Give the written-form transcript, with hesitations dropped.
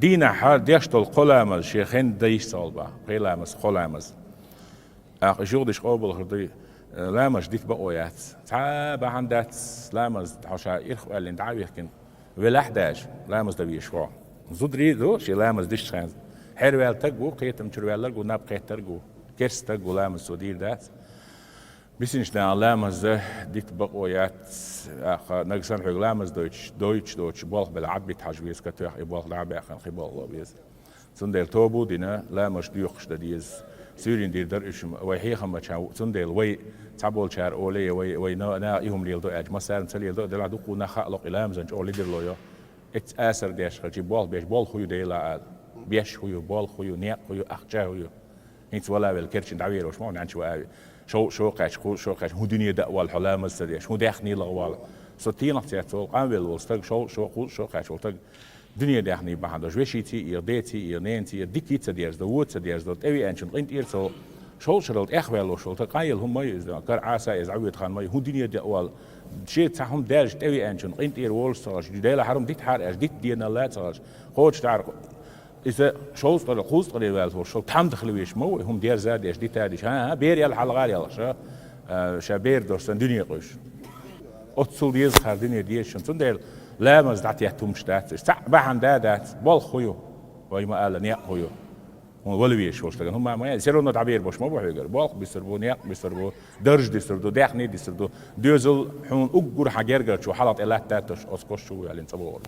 دينا حال ديشتل قلامز شيخين ديش صالبا قلامز قلامز جودش قابل خردي لامز ديت بقويات تعب عندات لامز حشا إرخ اللي ندعويه كن ولاحداش لامز ده بيشوا زودري ذو شي لامز ديش خان حروال تجو قيتم تروال لرجو ناب قيت ترجو كيرس تجو لامز سودير دات بيسنش نا لامز ديت بقويات نقصان حق لامز دوتش بالغ بالعب بتحجويز كتوح يبالغ لعب أخن خبال الله بيز سندل توبو دينا لامز ديوخش ديز سورين دير درشم ويحيى خمتشا سندل وي تعبول شار أولي وي نا يهم ليل دو أج مسار سليل دو دلا دوكو نخلق لامز أنج أولي دير لويا إت أسر ديش خجي بال بيش بال خوي ديلا بيش خوي بال خوي نيق خوي أخجا خوي هيت ولا بالكرش دعوير وش ما نعنش وقاوي شو قاش هو دنيا دأوال حلام السريش هو داخني لغوال ستين اختيار قام بالوستق شو قاش وستق دنيا داخني بعد جوشيتي يرديتي يرنينتي ديكي تديرز دو تديرز دو أوي أنشن قنت إيرسو شرط إخوال وشو تقايل هم ما يزدان كار عاسا إزعويت خان ما هو دنيا دأوال شيء تهم دارج أوي أنشن قنت إير وول صارش جديلا حرم ديت حار ديت دينا لا صارش خوش تعرف إذا شوز طريق خوز طريق والتور شو تام دخلويش مو هم دير زاد إيش دي تاديش ها بير يلا حلقة يلا شا بير درسن دنيا قش أتصل ديز خار دنيا ديش شن دير لا مزدعت يهتم شتات استع بعن دادات بال خويو ويما قال نيا خويو ولا بيش وش لكن هم ما يصيرون تعبير بوش ما بحجر بال بيصيروا نيا بيصيروا درج بيصيروا داخني بيصيروا دوزل حون أجر حجر شو حلط إلا تاتش أسقش شو يعني تصبوا